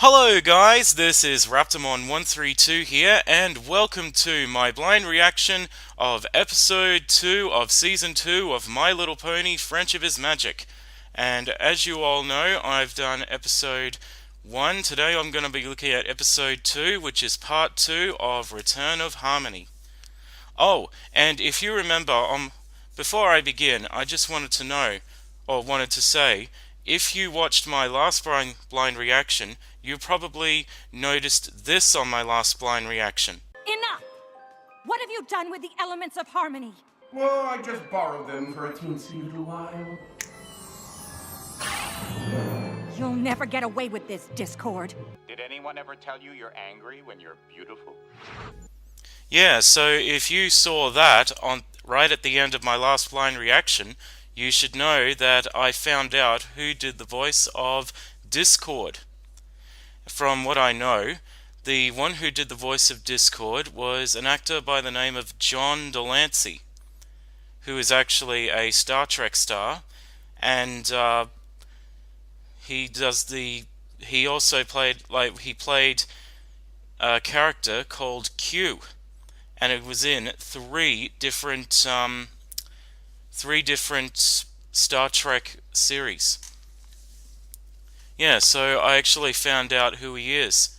Hello guys, this is Raptormon132 here, and welcome to my blind reaction of episode 2 of season 2 of My Little Pony Friendship is Magic. And as you all know, I've done episode 1. Today I'm going to be looking at episode 2, which is part 2 of Return of Harmony. Oh, and if you remember, before I begin, I just wanted to know, or wanted to say, if you watched my last blind reaction, you probably noticed this on my last blind reaction. Enough! What have you done with the elements of harmony? Well, I just borrowed them for a teensy little while. You'll never get away with this, Discord. Did anyone ever tell you you're angry when you're beautiful? Yeah, so if you saw that right at the end of my last blind reaction, you should know that I found out who did the voice of Discord. From what I know, the one who did the voice of Discord was an actor by the name of John Delancey, who is actually a Star Trek star, and he also played a character called Q, and it was in three different Star Trek series. Yeah, so I actually found out who he is.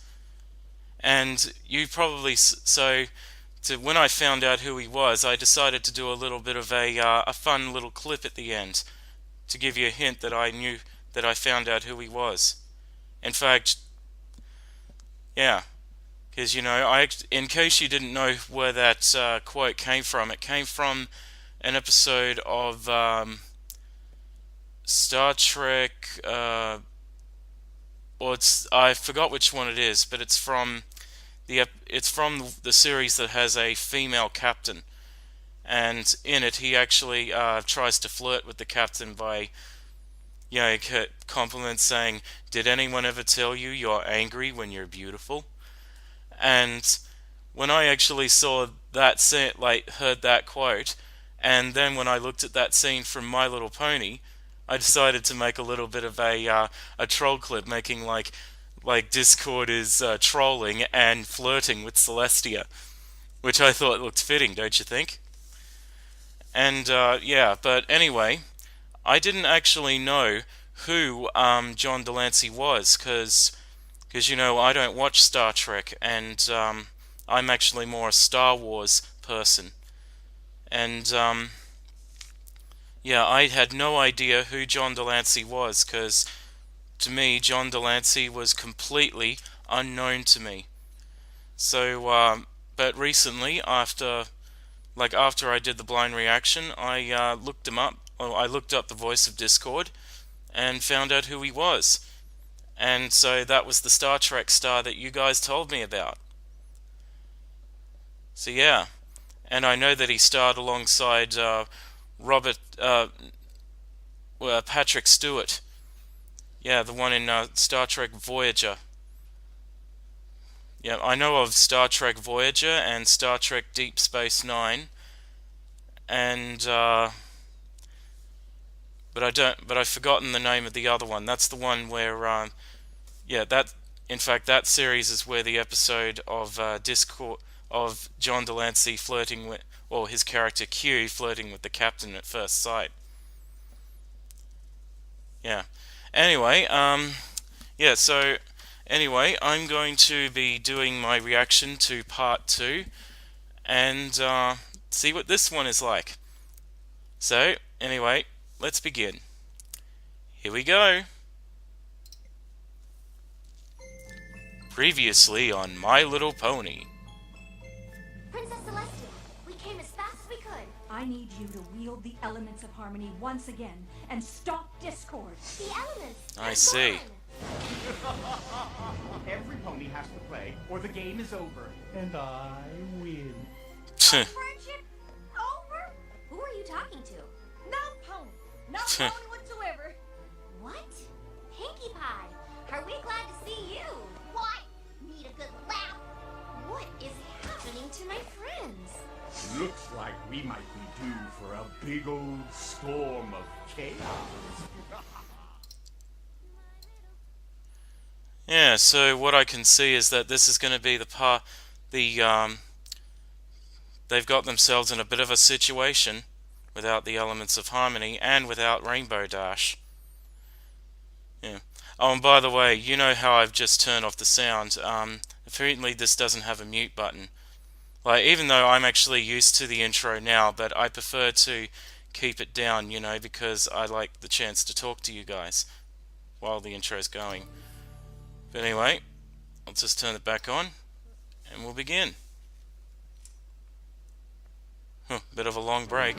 And you probably, when I found out who he was, I decided to do a little bit of a fun little clip at the end to give you a hint that I knew that I found out who he was. In fact, yeah, because in case you didn't know where that quote came from, it came from an episode of Star Trek. I forgot which one it is, but it's from the series that has a female captain, and in it he actually tries to flirt with the captain by, compliments saying, "Did anyone ever tell you you're angry when you're beautiful?" And when I actually saw that scene, heard that quote, and then when I looked at that scene from My Little Pony, I decided to make a little bit of a troll clip, making like Discord is trolling and flirting with Celestia, which I thought looked fitting, don't you think? And yeah, but anyway, I didn't actually know who John Delancey was, because I don't watch Star Trek, and I'm actually more a Star Wars person, and yeah, I had no idea who John Delancey was, because to me, John Delancey was completely unknown to me. So, but recently, after I did the blind reaction, I looked him up. Well, I looked up the voice of Discord and found out who he was. And so that was the Star Trek star that you guys told me about. So yeah, and I know that he starred alongside Patrick Stewart. Yeah, the one in Star Trek Voyager. Yeah, I know of Star Trek Voyager and Star Trek Deep Space Nine, and but I've forgotten the name of the other one. That's the one where in fact that series is where the episode of Discord of John Delancey flirting with, or his character Q flirting with the captain at first sight. Yeah. Anyway, yeah, so anyway, I'm going to be doing my reaction to part 2 and see what this one is like. So, anyway, let's begin. Here we go. Previously on My Little Pony. Princess Celestia, we came as fast as we could. I need you to wield the elements of harmony once again and stop Discord. The elements. I see. Every pony has to play, or the game is over. And I win. Friendship over? Who are you talking to? No pony! No pony whatsoever! What? Pinkie Pie, are we glad to see you? What? Need a good laugh? What is happening to my friends? Looks like we might be due for a big old storm of chaos. Yeah, so what I can see is that this is going to be they've got themselves in a bit of a situation without the elements of harmony and without Rainbow Dash. Yeah. Oh, and by the way, you know how I've just turned off the sound. Apparently this doesn't have a mute button. Like, even though I'm actually used to the intro now, but I prefer to keep it down, you know, because I like the chance to talk to you guys while the intro's going. But anyway, I'll just turn it back on and we'll begin. Bit of a long break.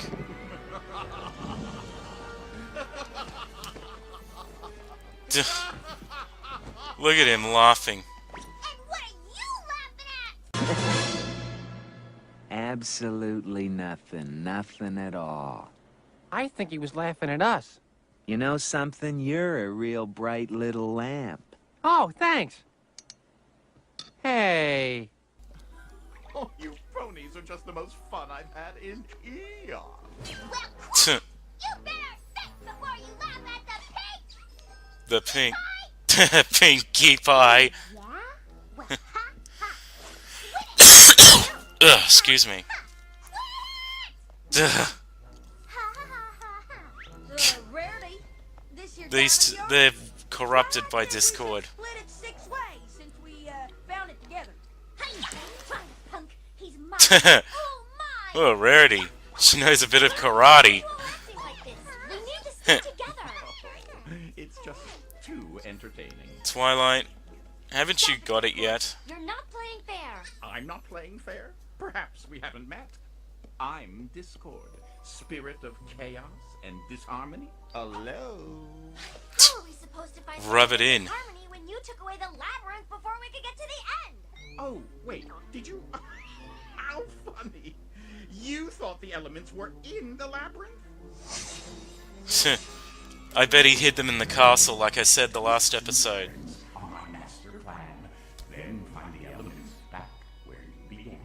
Look at him laughing. And what are you laughing at? Absolutely nothing. Nothing at all. I think he was laughing at us. You know something? You're a real bright little lamp. Oh, thanks. Hey. Oh, you phonies are just the most fun I've had in eons. Well, you better think before you laugh at the pink. The pink Pinkie Pie. Yeah? Well, ha. Ugh, excuse me. Ugh. Rarity, this here These diamond they're yard, corrupted by we've Discord. Split it 6 ways since we found it together. Hey, try it, punk. He's mine. Oh, my. Oh, Rarity. She knows a bit of karate. Why are you acting like this? We need to stay together. It's just too entertaining. Twilight, haven't you got it yet? You're not playing fair. I'm not playing fair. Perhaps we haven't met. I'm Discord, spirit of chaos and disharmony. Hello. How are we supposed to find Rub it in. harmony when you took away the labyrinth before we could get to the end? Oh, wait, did you? How funny. You thought the elements were in the labyrinth? I bet he hid them in the castle, like I said the last episode. On our master plan, then find the elements back where you began.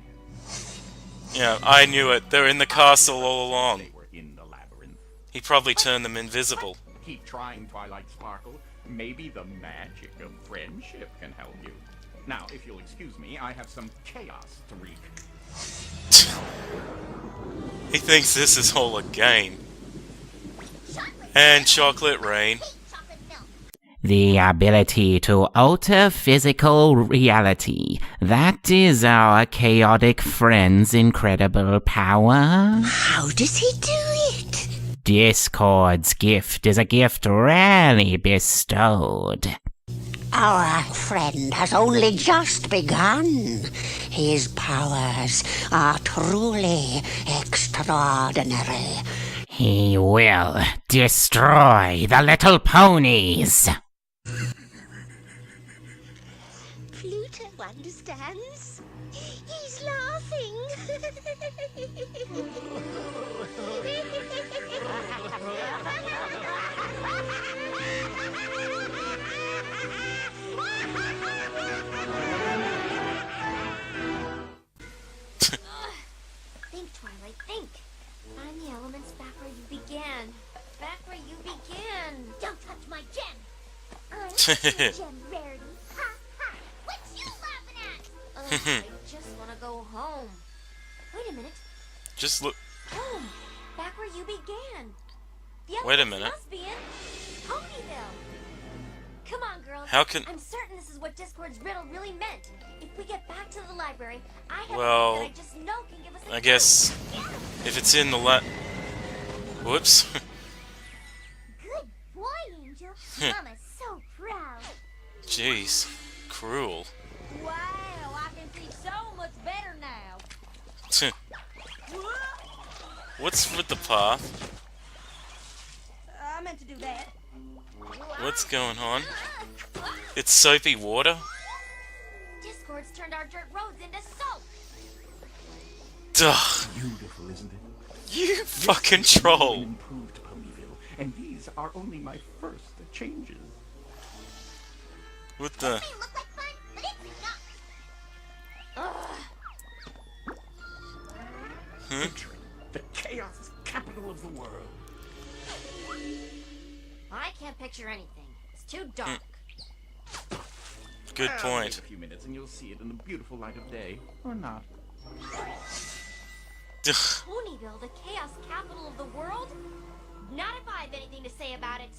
Yeah, I knew it. They're in the castle all along. They were in the labyrinth. He probably turned them invisible. Keep trying, Twilight Sparkle. Maybe the magic of friendship can help you. Now, if you'll excuse me, I have some chaos to wreak. He thinks this is all a game. And chocolate rain. Chocolate milk. The ability to alter physical reality. That is our chaotic friend's incredible power. How does he do it? Discord's gift is a gift rarely bestowed. Our friend has only just begun. His powers are truly extraordinary. He will destroy the little ponies. Pluto understands. He's laughing. Think, Twilight, think. Find the elements back where you began. Back where you began. Don't touch my gem. I'm your gem rarity. Ha ha. What you laughing at? I just want to go home. Wait a minute. Just look. Home. Back where you began. The Wait a elements minute. must be in Ponyville. Come on, girls. How can- I'm certain this is what Discord's riddle really meant. If we get back to the library, I have Well, a thing that I just know can give us a I guess clue. if it's in the Whoops. Good boy, Angel. Mama's so proud. Jeez. Cruel. Wow, I can see so much better now. What's with the path? I meant to do that. What's going on? It's soapy water? Discord's turned our dirt roads into soap. Ugh. Beautiful, isn't it? You fucking troll. Improved Ponyville, and these are only my first changes. What the? They look like fun, but it's not. Picture it, the chaos capital of the world. I can't picture anything. It's too dark. Good Well, point. wait a few minutes and you'll see it in the beautiful light of day. Or not. Ponyville, the chaos capital of the world? Not if I have anything to say about it.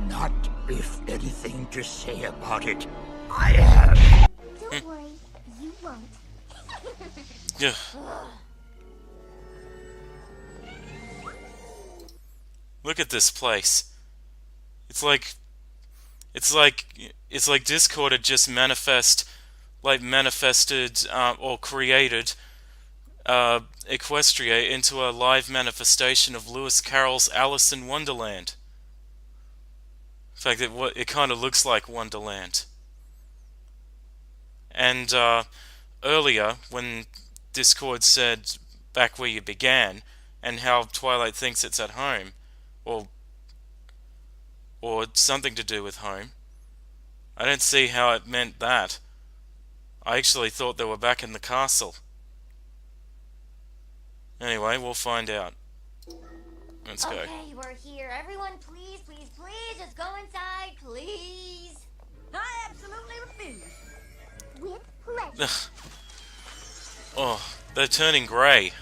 Not if anything to say about it. I have. Don't worry, you won't. Yeah. Look at this place. It's like Discord had just manifested or created Equestria into a live manifestation of Lewis Carroll's Alice in Wonderland. In fact, it kind of looks like Wonderland. And earlier, when Discord said back where you began, and how Twilight thinks it's at home, or something to do with home, I don't see how it meant that. I actually thought they were back in the castle. Anyway, we'll find out. Let's go. Okay, we're here. Everyone, please, please, please, just go inside, please. I absolutely refuse. With pleasure. Oh, they're turning grey.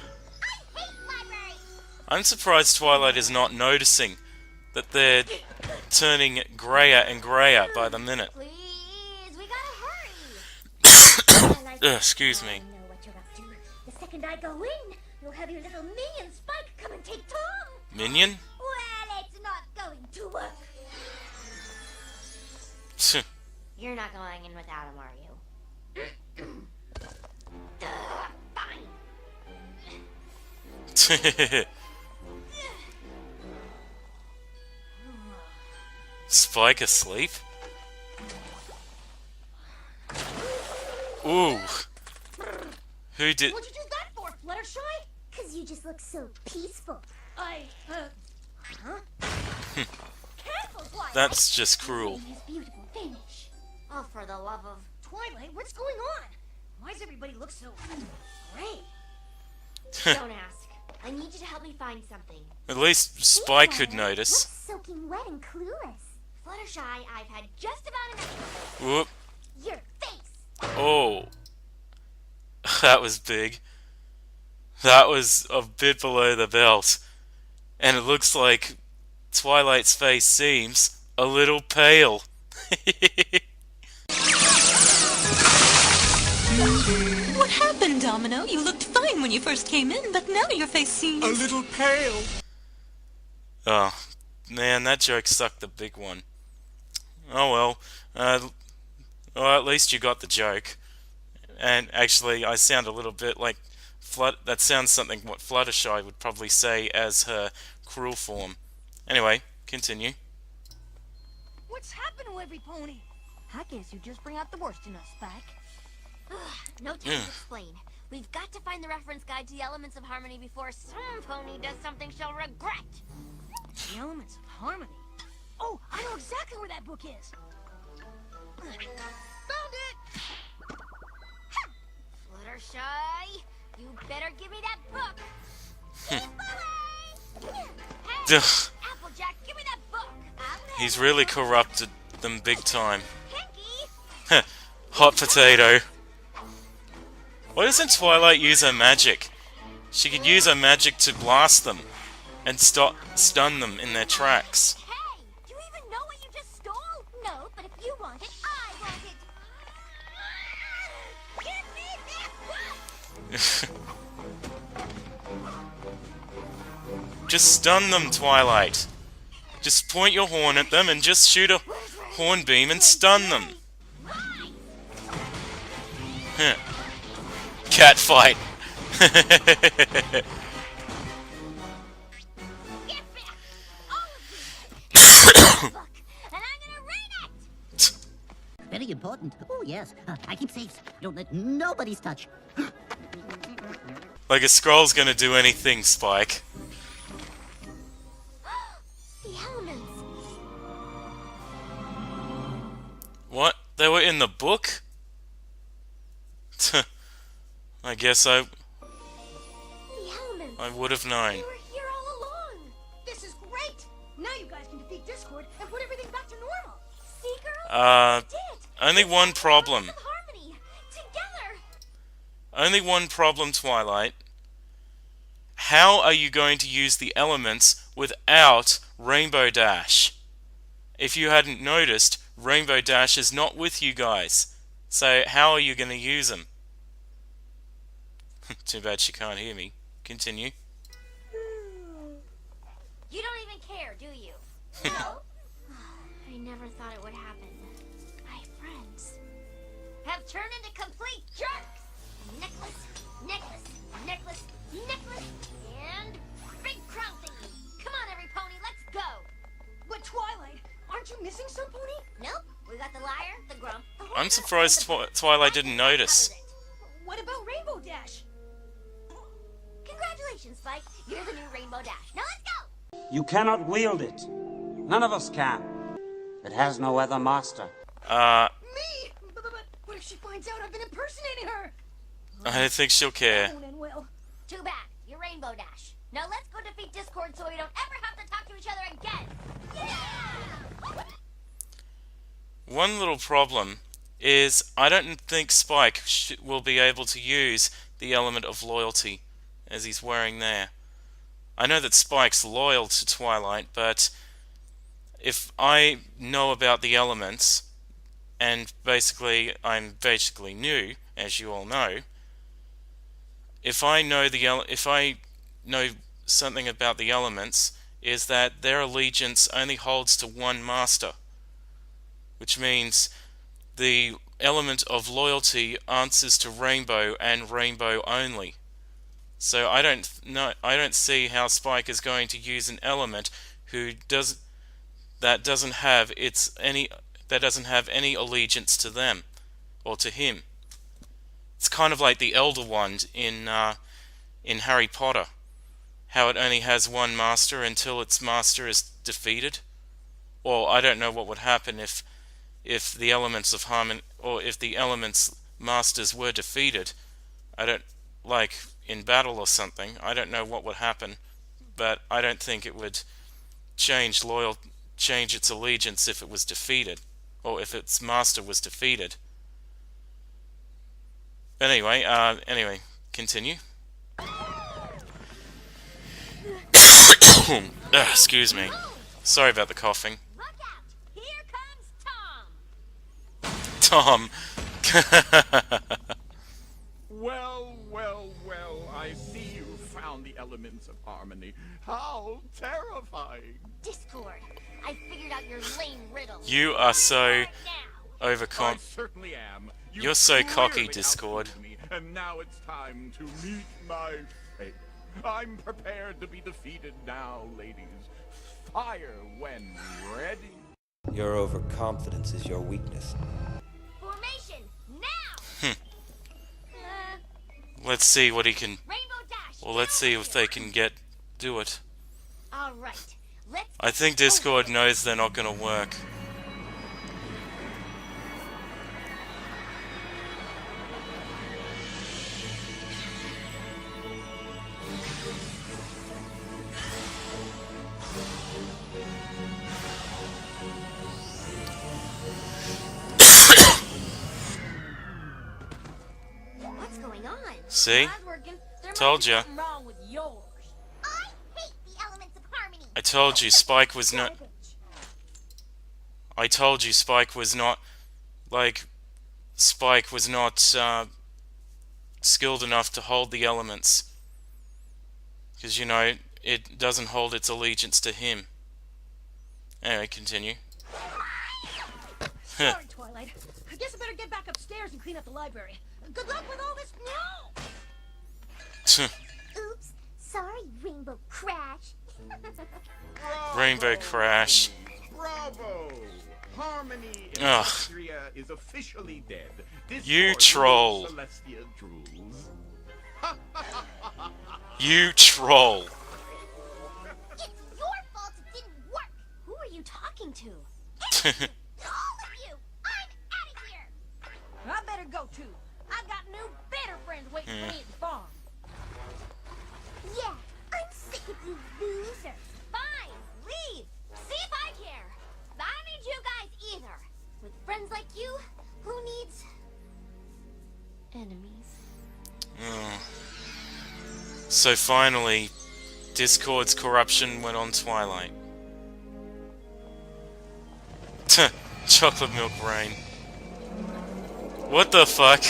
I hate libraries. I'm surprised Twilight is not noticing that they're turning greyer and greyer by the minute. Please, we gotta hurry. Excuse me. I know what you're up to. The second I go in, you'll have your little minion Spike come and take Tom. Minion? Well, it's not going to work. You're not going in without him, are you? Fine. Spike asleep? Ooh. Who did... What'd you do that for, Fluttershy? Cause you just look so peaceful. Huh? Careful, Twilight. That's just cruel. His beautiful finish. Oh, for the love of... Twilight, what's going on? Why does everybody look so gray? Don't ask. I need you to help me find something. At least Spike could notice. Soaking wet and clueless. Fluttershy, I've had just about enough. Whoop. Your face. Oh. That was big. That was a bit below the belt. And it looks like Twilight's face seems a little pale. What happened, Domino? You looked fine when you first came in, but now your face seems... A little pale. Oh, man, that joke sucked a big one. Oh well. Well, at least you got the joke. And actually, I sound a little bit like... that sounds something what Fluttershy would probably say as her cruel form. Anyway, continue. What's happened to every pony? I guess you just bring out the worst in us, Spike. No time to explain. We've got to find the reference guide to the elements of harmony before some pony does something she'll regret. The elements of harmony. Oh, I know exactly where that book is. Found it! Fluttershy, you better give me that book. Keep moving! Hey, Applejack, give me that book. He's really corrupted them big time. Pinky! Hot potato. Why doesn't Twilight use her magic? She could use her magic to blast them and stun them in their tracks. Hey, do you even know what you just stole? No, but if you want it, I want it. Give me that book! Just stun them, Twilight. Just point your horn at them and just shoot a horn beam and stun them. Cat fight. Very important. Oh, yes. I keep safes. Don't let nobody's touch. Like a scroll's gonna do anything, Spike. The elements. What? They were in the book? I guess I would have known. They were here all along. This is great! Now you guys can defeat Discord and put everything back to normal. See, girl? Only one problem. Harmony. Together. Only one problem, Twilight. How are you going to use the elements without Rainbow Dash? If you hadn't noticed, Rainbow Dash is not with you guys. So how are you going to use them? Too bad she can't hear me. Continue. You don't even care, do you? No. I never thought it would happen. My friends have turned into complete jerks. Necklace, necklace, necklace, necklace, and big crown thingy. Come on, every pony, let's go. But Twilight, aren't you missing some pony? Nope, we got the liar, the grump. The I'm surprised Twilight didn't notice. What about Rainbow Dash? Congratulations, Spike. You're the new Rainbow Dash. Now let's go. You cannot wield it. None of us can. It has no other master. Me? But what if she finds out I've been impersonating her? I don't think she'll care. Won't end well. Too bad. You're Rainbow Dash. Now let's go defeat Discord so we don't ever have to talk to each other again. Yeah! One little problem is I don't think Spike will be able to use the element of loyalty as he's wearing there. I know that Spike's loyal to Twilight, but if I know about the elements, and I'm basically new, as you all know, if I know something about the elements, is that their allegiance only holds to one master, which means the element of loyalty answers to Rainbow and Rainbow only. So I don't see how Spike is going to use an element that doesn't have any allegiance to them or to him. It's kind of like the Elder Wand in Harry Potter, how it only has one master until its master is defeated. Or I don't know what would happen if the elements of harmony, or if the elements masters were defeated. I don't, like in battle or something. I don't know what would happen, but I don't think it would change its allegiance if it was defeated, or if its master was defeated. Anyway, continue. Excuse me. Sorry about the coughing. Look out! Here comes Tom! Tom. Well, well, well, I see you found the elements of harmony. How terrifying! Discord, I figured out your lame riddle. You are so I overconfident. certainly am. You're so cocky, clearly Discord. outflew me, and now it's time to meet my fate. I'm prepared to be defeated now, ladies. Fire when ready. Your overconfidence is your weakness. Formation, now! Let's see what he can. Rainbow Dash! Well, let's see if they can do it. Alright, let's... I think Discord knows they're not going to work. What's going on? See? Told ya. Wrong with yours. I hate the elements of harmony. I told you Spike was not. I told you Spike was not skilled enough to hold the elements, because you know it doesn't hold its allegiance to him. Anyway, continue. Sorry, Twilight. I guess I better get back upstairs and clean up the library. Good luck with all this. No. Oops, sorry, Rainbow Crash. Rainbow Crash. Bravo! Harmony in Ugh. Austria is officially dead. You Discord troll. Celestia drools. You troll. It's your fault it didn't work. Who are you talking to? All of you! I'm out of here! I better go too. I've got new, better friends waiting for me at the farm. Yeah, I'm sick of you losers. Fine, leave. See if I care. I don't need you guys either. With friends like you, So finally, Discord's corruption went on Twilight. Chocolate milk rain. What the fuck?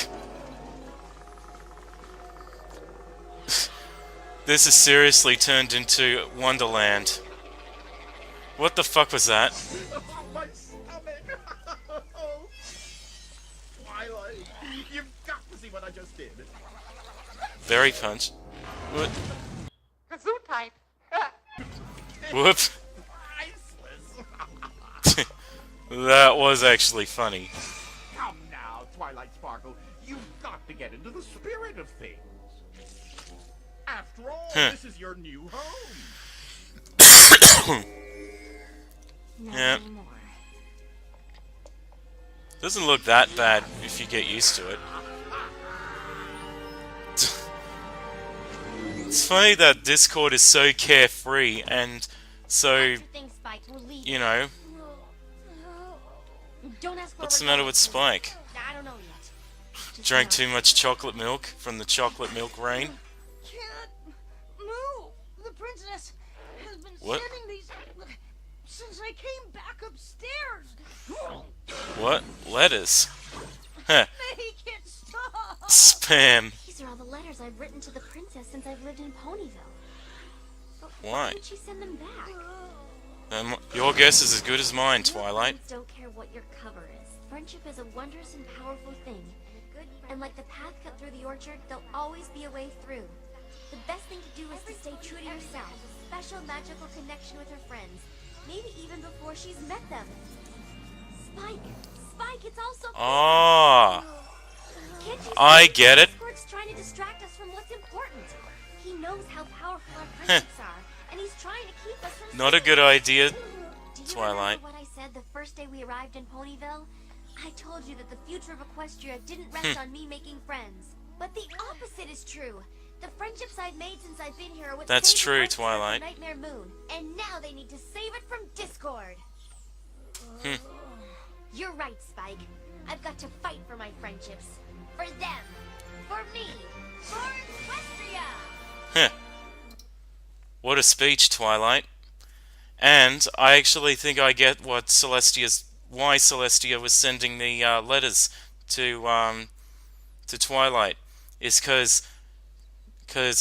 This is seriously turned into Wonderland. What the fuck was that? My stomach! Twilight, you've got to see what I just did. Berry punch. What? Gesundheit. Whoop. That was actually funny. Come now, Twilight Sparkle. You've got to get into the spirit of things. After all, this is your new home. Yeah. Doesn't look that bad if you get used to it. It's funny that Discord is so carefree and so, you know. What's the matter with Spike? I don't know yet. Drank too much chocolate milk from the chocolate milk rain? Can't move. The princess has been What? sending these since I came back upstairs. What? Letters? Heh. Make it stop. Spam. These are all the letters I've written to the princess since I've lived in Ponyville. But Why? didn't she send them back? Your guess is as good as mine, Twilight. Friends don't care what your cover is. Friendship is a wondrous and powerful thing. And like the path cut through the orchard, there'll always be a way through. The best thing to do is to stay true to yourself. A special magical connection with her friends. Maybe even before she's met them. Spike! Spike, it's all so Ah, Can't you see I get it. Discord's trying to distract us from what's important. He knows how powerful our friendships are, and he's trying to keep us from Not a good idea, Do you Twilight. remember what I said the first day we arrived in Ponyville? I told you that the future of Equestria didn't rest on me making friends. But the opposite is true. The friendships I've made since I've been here are what That's saved true, Equestria from Twilight. Nightmare Moon. And now they need to save it from Discord. You're right, Spike. I've got to fight for my friendships. For them. For me. For Equestria. Heh. What a speech, Twilight. And I actually think I get what why Celestia was sending the letters to Twilight, is because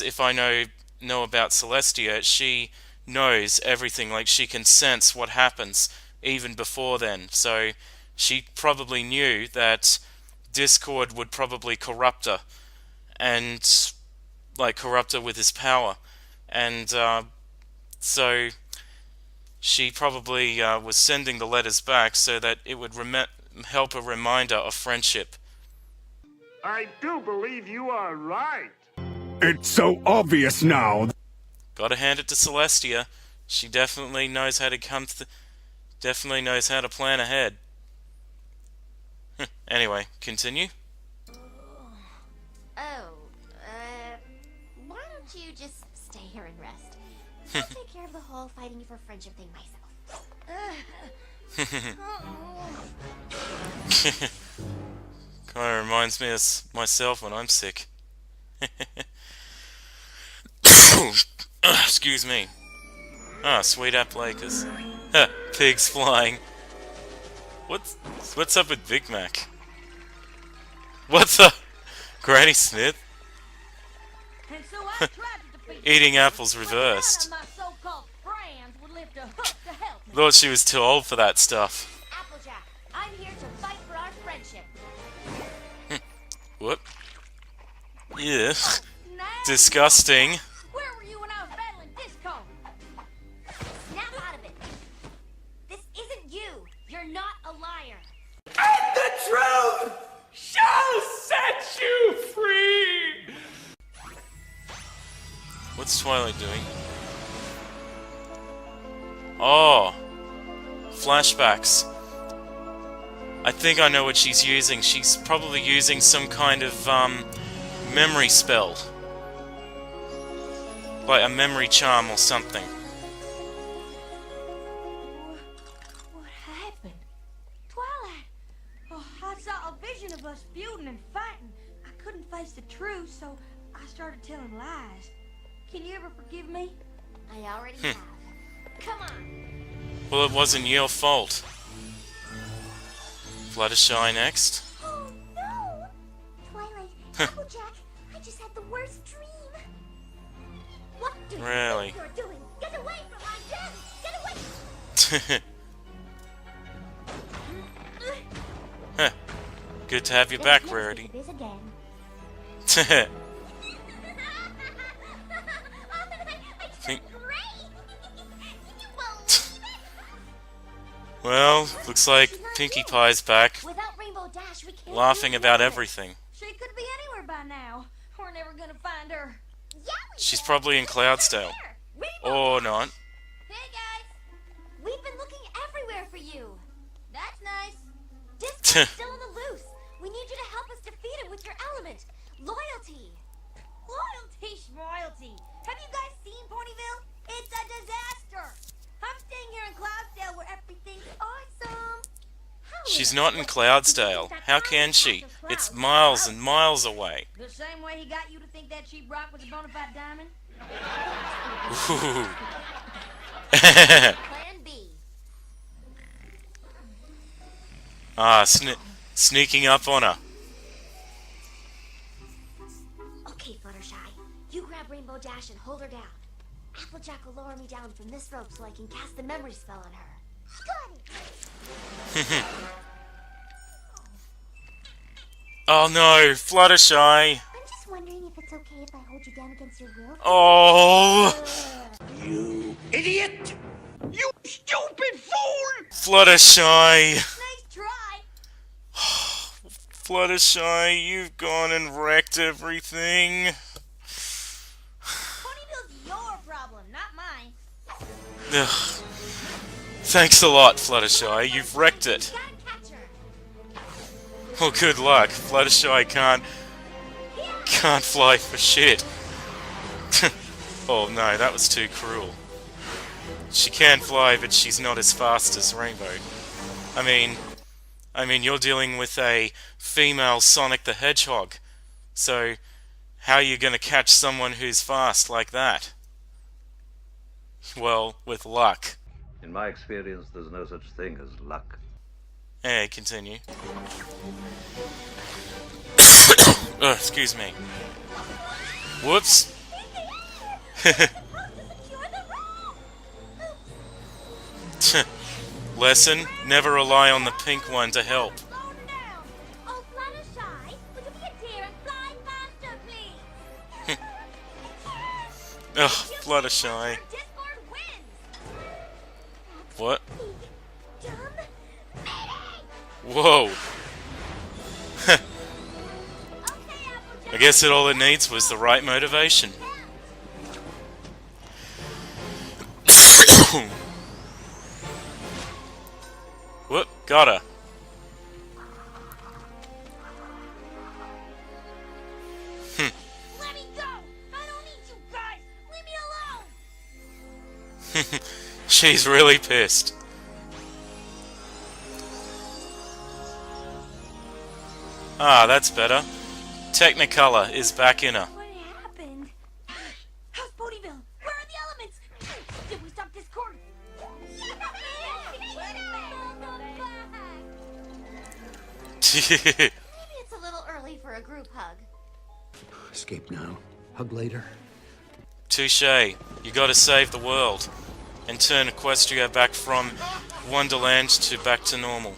if I know about Celestia, she knows everything. Like, she can sense what happens even before then. So she probably knew that Discord would probably corrupt her, and like corrupt her with his power, and so she probably was sending the letters back so that it would help a reminder of friendship. I do believe you are right. It's so obvious now. Gotta hand it to Celestia. She definitely knows how to definitely knows how to plan ahead. Anyway, continue. Oh, why don't you just stay here and rest? I'll take care of the whole fighting for friendship thing myself. Kinda reminds me of myself when I'm sick. Excuse me. Ah, sweet apple acres. Pigs flying. What's up with Big Mac? What's up, Granny Smith? And so I tried to defeat Eating apples reversed. my so-called friends would lift a hook to help me. Thought she was too old for that stuff. Applejack, I'm here to fight for our friendship. What? Yeah. Disgusting. Where were you when I was battling Disco? Snap out of it. This isn't you. You're not a liar. And the truth shall set you free! What's Twilight doing? Oh. Flashbacks. I think I know what she's using. She's probably using some kind of memory spell. Like a memory charm or something. What happened? Twilight! Oh, I saw a vision of us feuding and fighting. I couldn't face the truth, so I started telling lies. Can you ever forgive me? I already have. Come on. Well, it wasn't your fault. Fluttershy next. Oh no! Twilight, Applejack, I just had the worst dream. What do you Really? think you're doing? Get away from my gem! Get away! Huh. Good to have you back, Rarity. This again. Think... Well, looks like Pinkie Pie's back, Without Rainbow Dash, we can't laughing do about this. everything. She could be anywhere by now. We're never gonna find her. Yeah, She's probably in Cloudsdale. Or not. Hey guys, we've been looking everywhere for you. That's nice. Discord's still on the loose. We need you to help us defeat him with your element, Loyalty. Loyalty, schmoyalty. Have you guys seen Ponyville? It's a disaster. I'm staying here in Cloudsdale where everything's awesome. She's not in Cloudsdale. How can she? It's miles and miles away. The same way he got you to think that sheep rock was a bona fide diamond? Ooh. Plan B. Ah, sneaking up on her. Okay, Fluttershy, you grab Rainbow Dash and hold her down. Applejack will lower me down from this rope so I can cast the memory spell on her. Got it! Oh no, Fluttershy. I'm just wondering if it's okay if I hold you down against your will. Oh, You idiot! You stupid fool! Fluttershy. Nice try. Fluttershy, you've gone and wrecked everything. Ponyville's your problem, not mine. Ugh. Thanks a lot, Fluttershy. You've wrecked it. Gotta catch her. Well, good luck. Fluttershy can't fly for shit. Oh no, that was too cruel. She can fly, but she's not as fast as Rainbow. I mean, you're dealing with a female Sonic the Hedgehog. So, how are you gonna catch someone who's fast like that? Well, with luck. In my experience, there's no such thing as luck. Hey, continue. Oh, excuse me. Whoops. Lesson, never rely on the pink one to help. Oh, Fluttershy, would you be a dear and fly faster, please? Ugh, Fluttershy. Discord wins. What? Dumb. Whoa. I guess all it needs was the right motivation. Whoop, got her. Let me go! I don't need you guys! Leave me alone! She's really pissed. Ah, that's better. Technicolor is back in her. What happened? How's Ponyville? Where are the elements? Did we stop Discord? Maybe it's a little early for a group hug. Escape now. Hug later. Touche. You gotta save the world. And turn Equestria back from Wonderland to back to normal.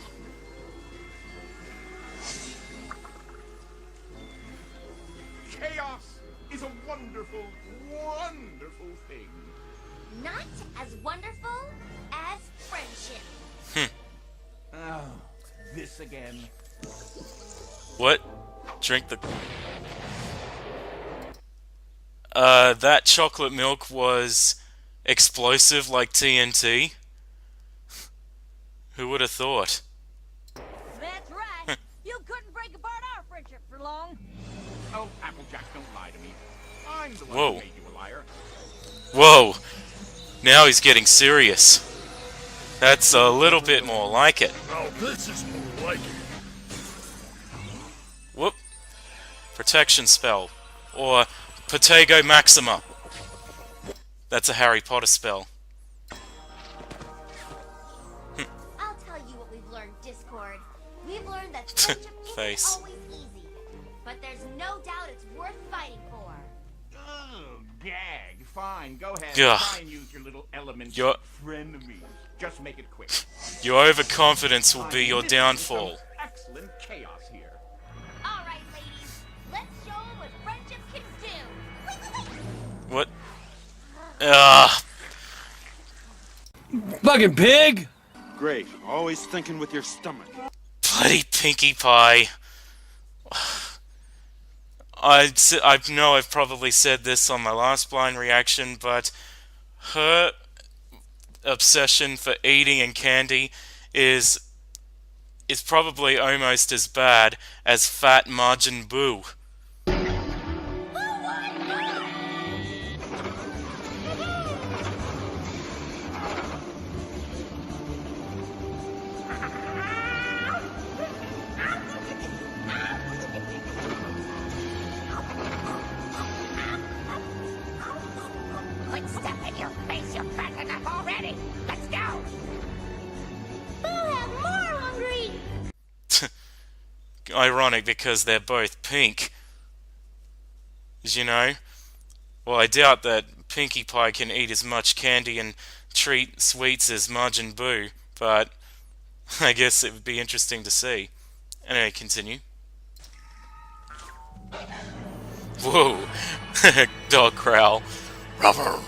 Chaos is a wonderful, wonderful thing. Not as wonderful as friendship. Oh, this again. What? Drink the... that chocolate milk was explosive like TNT? Who would have thought? That's right. You couldn't break apart our friendship for long. Oh, Applejack, don't lie to me. I'm the one Whoa. who made you a liar. Whoa! Now he's getting serious. That's a little bit more like it. Oh, this is more like it. Whoop. Protection spell. Or Potato Maxima. That's a Harry Potter spell. I'll tell you what we've learned, Discord. We've learned that friendship isn't Face. always easy, but there's no doubt it's worth fighting for. Oh, gag. Fine, go ahead. Ugh. Try and use your little element Your- frenemies. Just make it quick. Your overconfidence will be your downfall. Excellent chaos here. All right, ladies, let's show them what friendship can do. What? Ugh. Fucking pig! Great. Always thinking with your stomach. Bloody Pinkie Pie. I know I've probably said this on my last blind reaction, but her obsession for eating and candy is probably almost as bad as Fat Majin Buu. Quit stuffing your face, you're fat enough already. Let's go. I'll have more hungry. Ironic because they're both pink. As you know. Well, I doubt that Pinkie Pie can eat as much candy and treat sweets as Majin Buu, but I guess it would be interesting to see. Anyway, continue. Whoa. Dog growl. Rubber.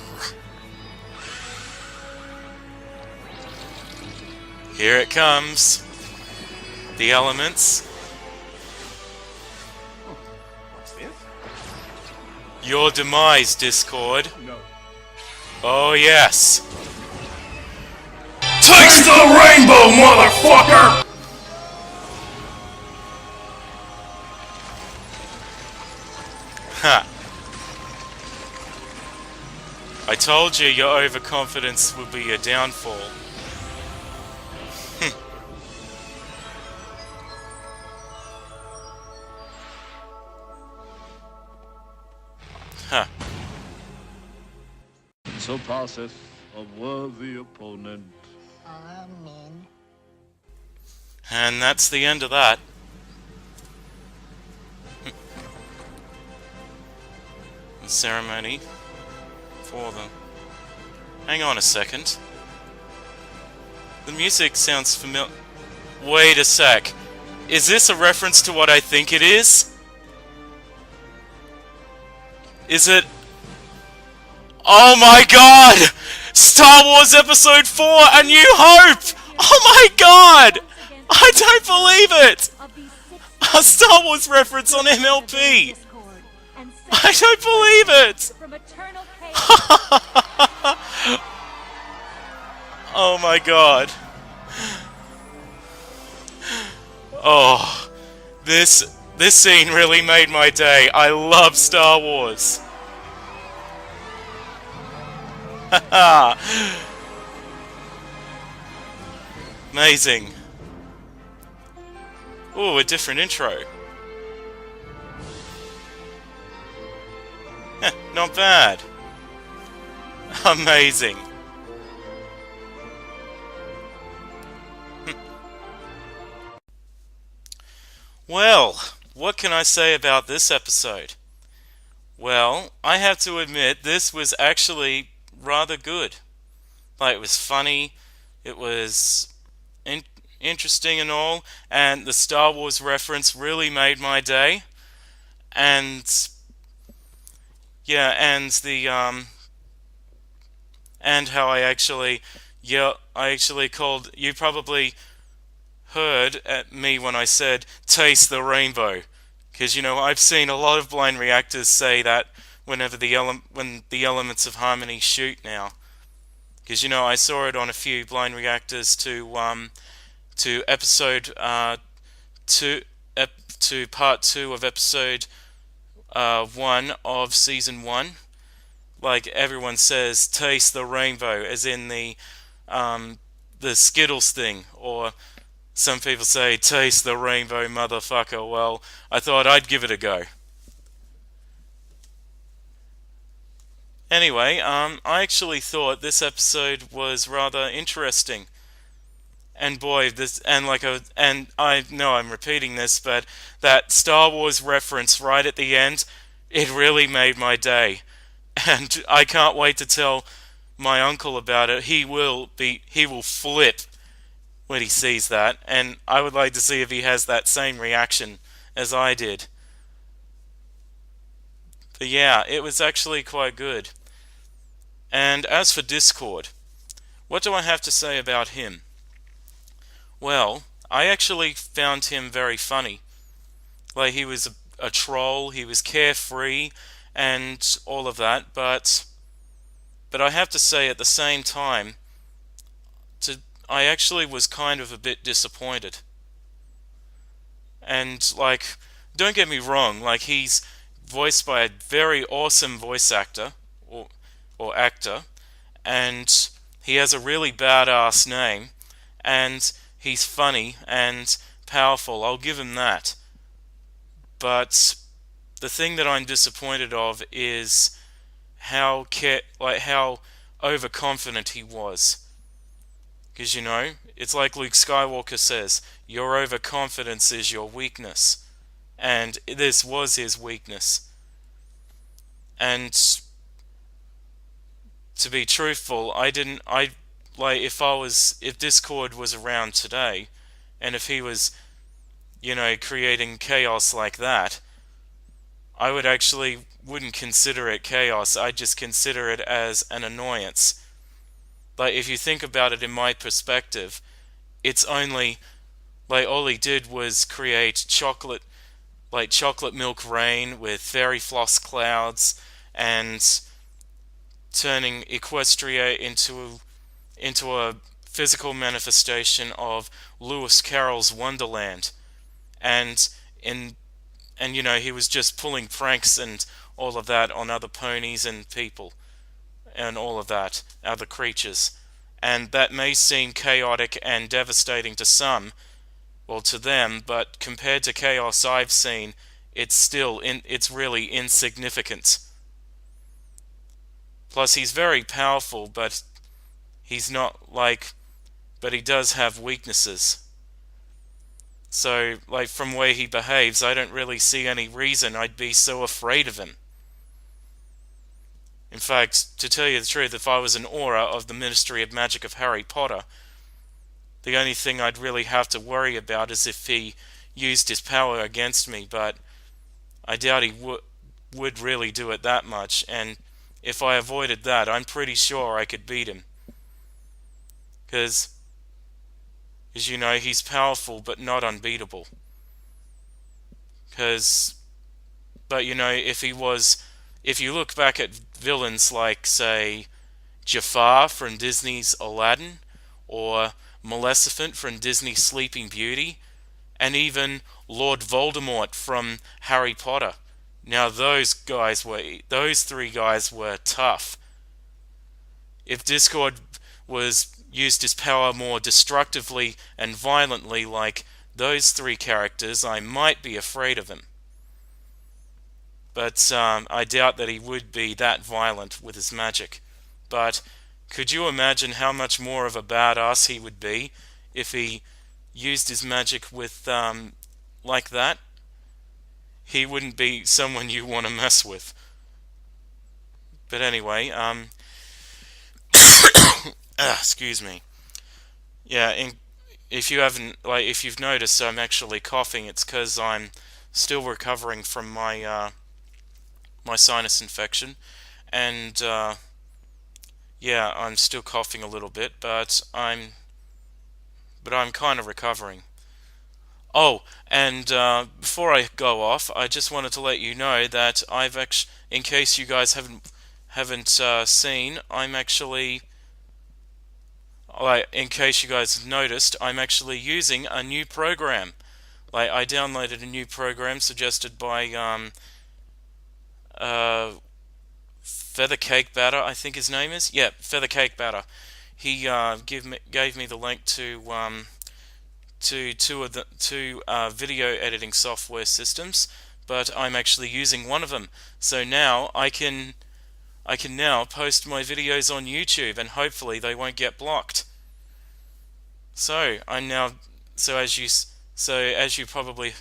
Here it comes. The elements. What's this? Your demise, Discord. No. Oh, yes. Taste the rainbow, motherfucker! Ha. I told you your overconfidence would be your downfall. Huh. So passeth a worthy opponent. Amen. And that's the end of that. The ceremony for them. Hang on a second. The music sounds familiar. Wait a sec. Is this a reference to what I think it is? Is it... Oh my god! Star Wars Episode 4, A New Hope! Oh my god! I don't believe it! A Star Wars reference on MLP! I don't believe it! Oh my god. Oh, this scene really made my day. I love Star Wars. Haha. Amazing. Ooh, a different intro. Not bad. Amazing. Well, what can I say about this episode? Well, I have to admit this was actually rather good. Like, it was funny, it was interesting and all, and the Star Wars reference really made my day. And yeah, and the and how I actually called, you probably heard at me when I said taste the rainbow, because you know I've seen a lot of blind reactors say that whenever when the elements of harmony shoot now, because you know I saw it on a few blind reactors to episode to part 2 of episode 1 of season 1. Like everyone says, taste the rainbow, as in the Skittles thing, or some people say, taste the rainbow, motherfucker. Well, I thought I'd give it a go. Anyway, I actually thought this episode was rather interesting. And boy, and I know I'm repeating this, but that Star Wars reference right at the end, it really made my day. And I can't wait to tell my uncle about it. He will flip when he sees that, and I would like to see if he has that same reaction as I did. But yeah, it was actually quite good. And as for Discord, what do I have to say about him? Well, I actually found him very funny. Like, he was a troll, he was carefree, and all of that, but I have to say at the same time, I actually was kind of a bit disappointed. And, like, don't get me wrong, like, he's voiced by a very awesome voice actor, or actor, and he has a really badass name, and he's funny and powerful. I'll give him that. But the thing that I'm disappointed of is how overconfident he was. Because, you know, it's like Luke Skywalker says, your overconfidence is your weakness. And this was his weakness. And to be truthful, if Discord was around today, and if he was, you know, creating chaos like that, I wouldn't consider it chaos. I'd just consider it as an annoyance. Like, if you think about it in my perspective, it's only, like, all he did was create chocolate milk rain with fairy floss clouds and turning Equestria into a physical manifestation of Lewis Carroll's Wonderland. And you know, he was just pulling pranks and all of that on other ponies and people and all of that, other creatures. And that may seem chaotic and devastating to some, well, to them, but compared to chaos I've seen, it's really insignificant. Plus, he's very powerful, but he's not but he does have weaknesses. So, like, from where he behaves, I don't really see any reason I'd be so afraid of him. In fact, to tell you the truth, if I was an aura of the Ministry of Magic of Harry Potter, the only thing I'd really have to worry about is if he used his power against me, but I doubt he would really do it that much, and if I avoided that, I'm pretty sure I could beat him. Because, as you know, he's powerful but not unbeatable. But you know, if you look back at villains like, say, Jafar from Disney's Aladdin, or Maleficent from Disney's Sleeping Beauty, and even Lord Voldemort from Harry Potter. Now those three guys were tough. If Discord used his power more destructively and violently like those three characters, I might be afraid of him. But I doubt that he would be that violent with his magic. But could you imagine how much more of a badass he would be if he used his magic with like that? He wouldn't be someone you want to mess with. But anyway, excuse me. Yeah, if you've noticed, I'm actually coughing. It's because I'm still recovering from my my sinus infection, and yeah, I'm still coughing a little bit, but I'm kind of recovering. Oh, and before I go off, I just wanted to let you know that in case you guys haven't seen, I'm actually, in case you guys have noticed, I'm actually using a new program. Like, I downloaded a new program suggested by Feather Cake Batter, I think his name is. Yeah, Feather Cake Batter. He gave me the link to two video editing software systems, but I'm actually using one of them. So now I can I can now post my videos on YouTube, and hopefully they won't get blocked. So as you probably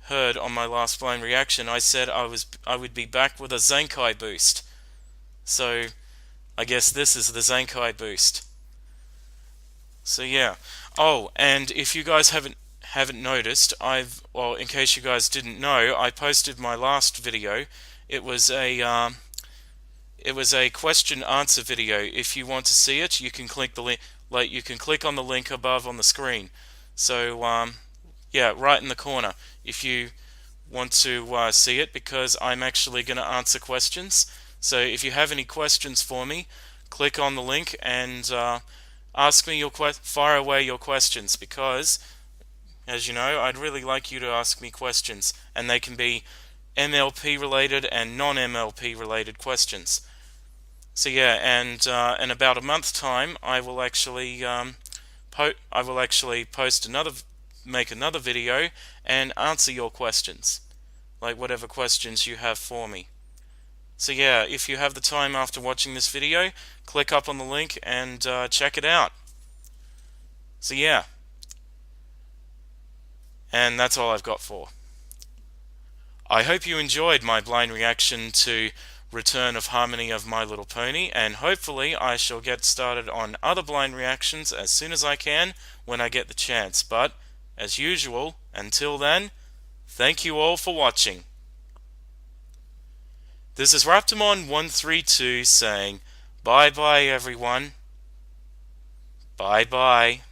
heard on my last blind reaction, I said I would be back with a Zenkai boost. So I guess this is the Zenkai boost. So yeah. Oh, and if you guys haven't noticed, in case you guys didn't know, I posted my last video. It was a question answer video. If you want to see it, you can click the link. You can click on the link above on the screen. So yeah, right in the corner. If you want to see it, because I'm actually going to answer questions. So if you have any questions for me, click on the link and ask me fire away your questions, because, as you know, I'd really like you to ask me questions, and they can be MLP related and non-MLP related questions. So yeah, and in about a month's time, I will actually make another video and answer your questions, like whatever questions you have for me. So yeah, if you have the time after watching this video, click up on the link and check it out. So yeah, and that's all I've got for. I hope you enjoyed my blind reaction to Return of Harmony of My Little Pony, and hopefully I shall get started on other blind reactions as soon as I can when I get the chance. But, as usual, until then, thank you all for watching. This is Raptormon132 saying, bye-bye everyone. Bye-bye.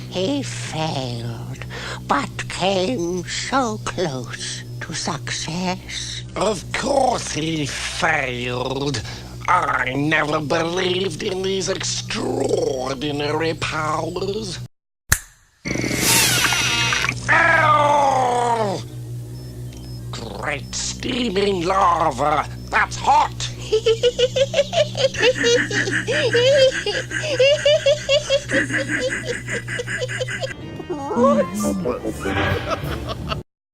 He failed, but came so close to success. Of course he failed. I never believed in these extraordinary powers. Ow! Great steaming lava. That's hot. What?